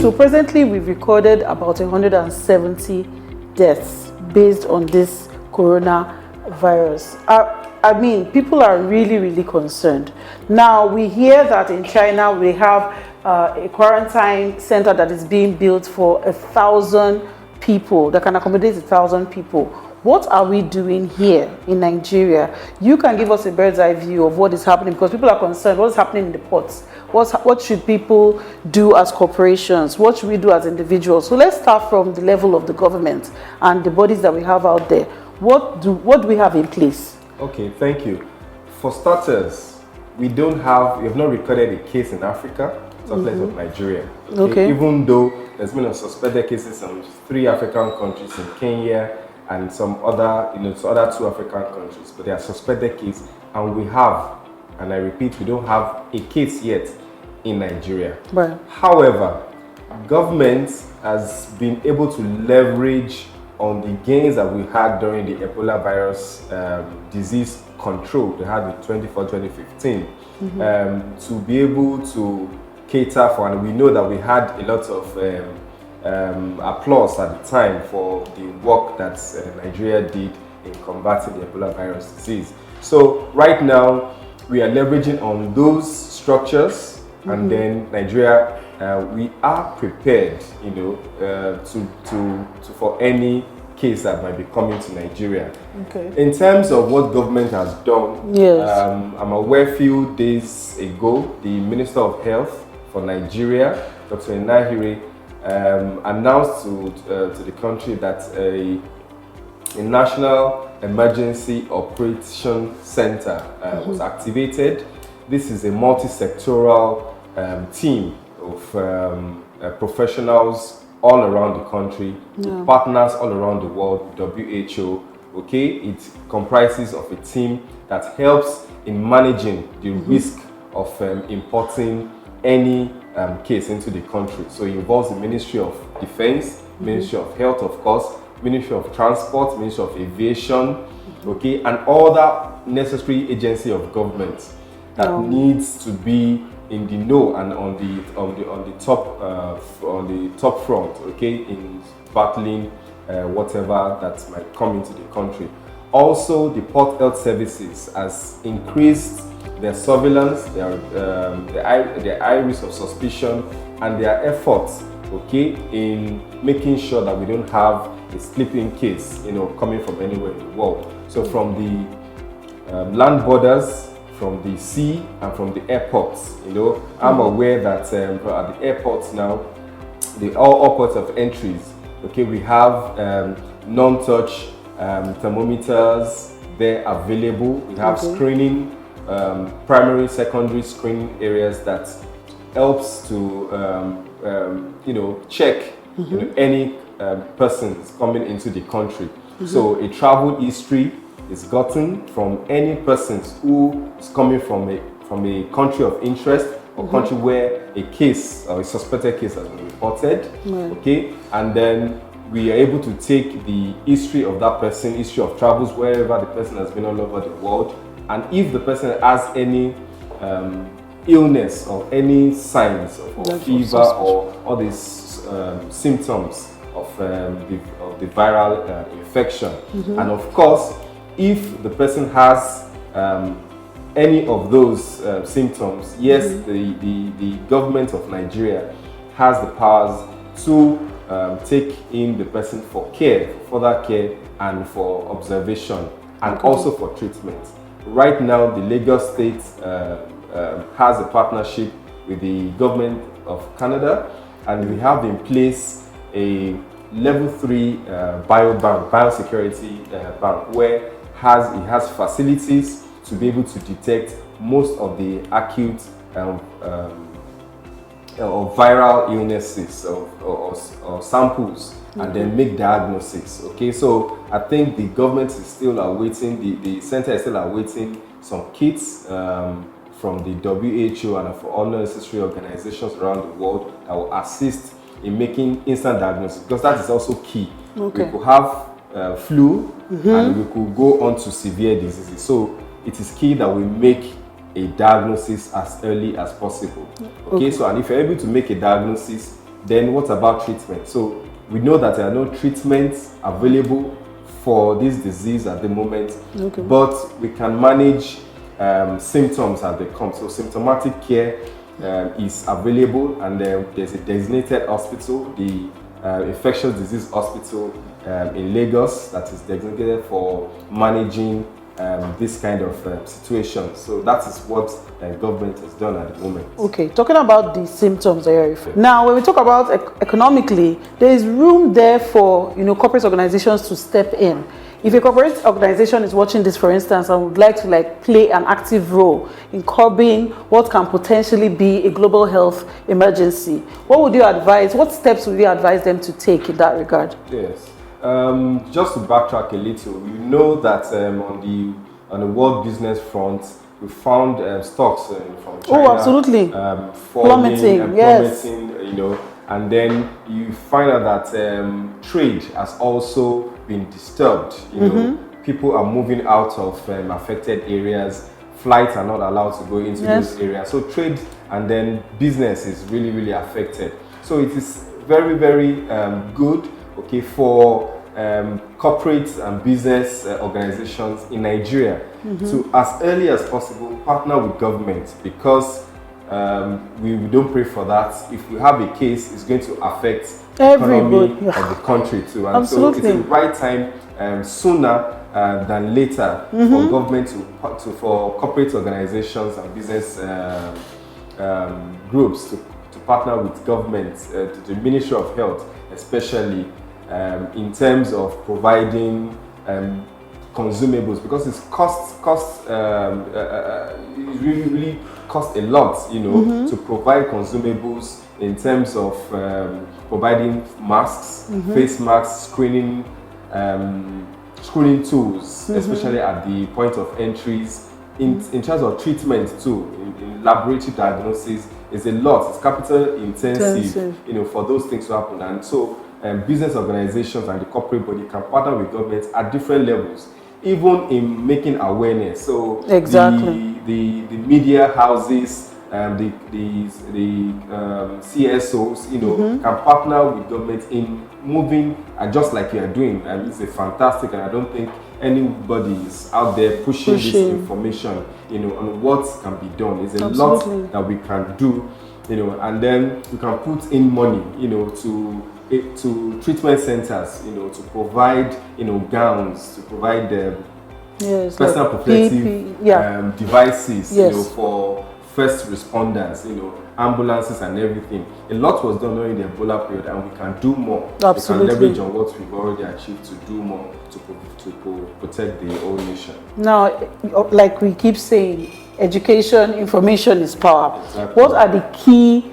So presently we've recorded about 170 deaths based on this coronavirus. I mean, people are really, really concerned. Now, we hear that in China, we have a quarantine center that is being built for 1,000 people, that can accommodate 1,000 people. What are we doing here in Nigeria? You can give us a bird's eye view of what is happening, because people are concerned. What is happening in the ports? What should people do as corporations? What should we do as individuals? So let's start from the level of the government and the bodies that we have out there. What do we have in place? Okay, thank you. For starters, we have not recorded a case in Africa, except of Nigeria. Okay. Even though there's been a suspected cases in 3 African countries, in Kenya and some other, other 2 African countries, but they are suspected cases, and we have, and I repeat, we don't have a case yet in Nigeria. Right. However, government has been able to leverage on the gains that we had during the Ebola virus disease control they had in 2015, to be able to cater for, and we know that we had a lot of applause at the time for the work that Nigeria did in combating the Ebola virus disease. So right now we are leveraging on those structures, and then Nigeria, we are prepared, for any case that might be coming to Nigeria. Okay. In terms of what government has done, yes. I'm aware a few days ago, the Minister of Health for Nigeria, Dr. Inahire, announced to the country that a National Emergency Operation Center was activated. This is a multi-sectoral team of professionals all around the country, with partners all around the world, W.H.O. Okay, it comprises of a team that helps in managing the risk of importing any case into the country. So it involves the Ministry of Defense, Ministry of Health, of course, Ministry of Transport, Ministry of Aviation, okay, and all that necessary agency of government that needs to be in the know and on the top front, okay, in battling whatever that might come into the country. Also, the Port Health Services has increased their surveillance, their iris of suspicion, and their efforts, okay, in making sure that we don't have a sleeping case, coming from anywhere in the world. So from the land borders, from the sea, and from the airports, I'm aware that at the airports now, all ports of entries, okay, we have non-touch thermometers there available. We have screening, primary, secondary screening areas that helps to check any persons coming into the country. So a travel history is gotten from any persons who is coming from a country of interest or country where a case or a suspected case has been reported. Okay, and then we are able to take the history of that person, history of travels wherever the person has been all over the world, and if the person has any illness or any signs of fever or all these symptoms of the viral infection, and of course, if the person has any of those symptoms, yes, the government of Nigeria has the powers to take in the person for care, for further care, and for observation, and also for treatment. Right now, the Lagos State has a partnership with the government of Canada, and we have in place a level 3 biosecurity bank, where it has facilities to be able to detect most of the acute or viral illnesses or samples, and then make diagnosis. Okay, so I think the government is still awaiting, the center is still awaiting some kits from the WHO and for all necessary organizations around the world that will assist in making instant diagnosis, because that is also key. We could have flu and we could go on to severe diseases. So it is key that we make a diagnosis as early as possible. Okay, so and if you're able to make a diagnosis, Then what about treatment? So we know that there are no treatments available for this disease at the moment, but we can manage symptoms as they come. So symptomatic care is available, and there's a designated hospital, the infectious disease hospital in Lagos, that is designated for managing this kind of situation. So that is what government has done at the moment. Okay, talking about the symptoms there. Now, when we talk about economically, there is room there for corporate organizations to step in. If a corporate organization is watching this, for instance, and would like to play an active role in curbing what can potentially be a global health emergency, what would you advise? What steps would you advise them to take in that regard? Yes. Just to backtrack a little, you know that on the world business front, we found stocks from China. Oh, absolutely. Plummeting, yes. And then you find out that trade has also been disturbed. People are moving out of affected areas. Flights are not allowed to go into those areas. So trade and then business is really, really affected. So it is very, very good, for corporate and business organizations in Nigeria to, as early as possible, partner with government, because we don't pray for that. If we have a case, it's going to affect the economy of the country too. And so it's the right time, sooner than later, for government for corporate organizations and business groups to partner with government, the Ministry of Health especially, in terms of providing consumables, because it's it really costs a lot, to provide consumables in terms of providing masks, face masks, screening tools, especially at the point of entries, in terms of treatment too, in laboratory diagnosis. Is a lot. It's capital intensive, for those things to happen. And so business organizations and the corporate body can partner with governments at different levels, even in making awareness. So the media houses, the CSOs, can partner with government in moving, just like you are doing. And it's a fantastic, and I don't think anybody is out there pushing this information, on what can be done. It's a lot that we can do, and then we can put in money, to treatment centers, to provide, gowns, to provide personal protective devices, for first responders, ambulances and everything. A lot was done during the Ebola period, and we can do more. Absolutely. We can leverage on what we've already achieved to do more to protect the whole nation. Now, like we keep saying, education, information is power. Exactly. What are the key,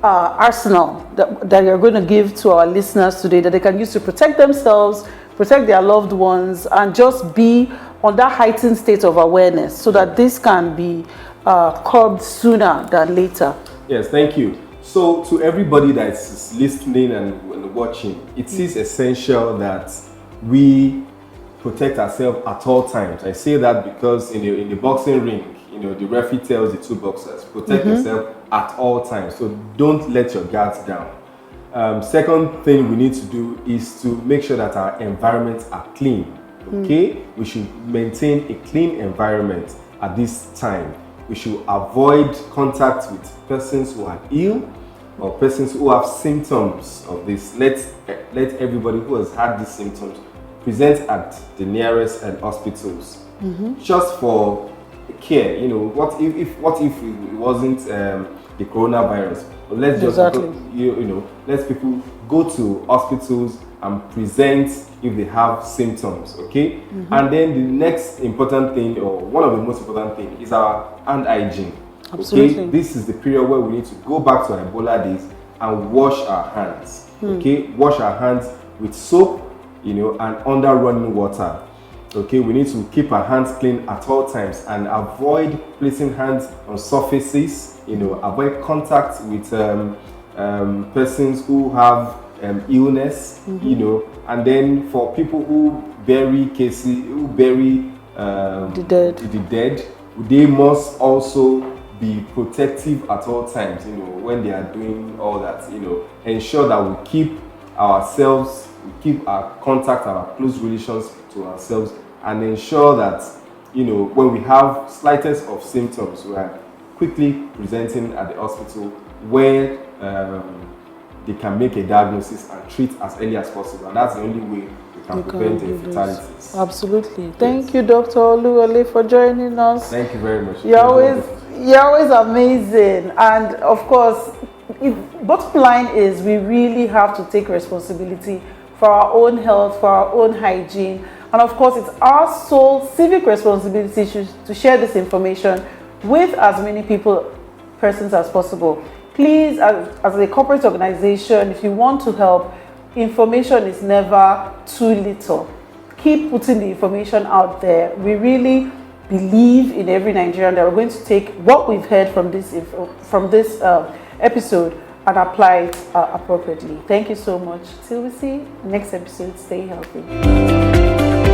arsenal that you're going to give to our listeners today that they can use to protect themselves, protect their loved ones, and just be on that heightened state of awareness so that this can be curbed sooner than later? Yes, thank you. So to everybody that is listening and watching, it is essential that we protect ourselves at all times. I say that because in the boxing ring, the referee tells the two boxers, protect yourself at all times. So don't let your guards down. Second thing we need to do is to make sure that our environments are clean. Okay? We should maintain a clean environment at this time. We should avoid contact with persons who are ill or persons who have symptoms of this. Let everybody who has had these symptoms present at the nearest hospitals, just for care. What if it wasn't the coronavirus? But let's just let people go to hospitals and present if they have symptoms, okay? And then the next important thing, or one of the most important things, is our hand hygiene. Absolutely. Okay? This is the period where we need to go back to our Ebola days and wash our hands. Okay? Wash our hands with soap, and under running water. Okay? We need to keep our hands clean at all times and avoid placing hands on surfaces, avoid contact with persons who have illness, and then for people who bury the dead, they must also be protective at all times, you know, when they are doing all that, you know, ensure that we keep ourselves, we keep our contact, our close relations to ourselves, and ensure that, you know, when we have slightest of symptoms, we are quickly presenting at the hospital where they can make a diagnosis and treat as early as possible. And that's the only way we can prevent fatalities. Absolutely. Thank you, Dr. Oluwole, for joining us. Thank you very much. You're always amazing. And of course, bottom line is we really have to take responsibility for our own health, for our own hygiene. And of course, it's our sole civic responsibility to share this information with as many persons as possible. Please, as a corporate organization, if you want to help, information is never too little. Keep putting the information out there. We really believe in every Nigerian that we're going to take what we've heard from this episode and apply it appropriately. Thank you so much. Till we see next episode, stay healthy.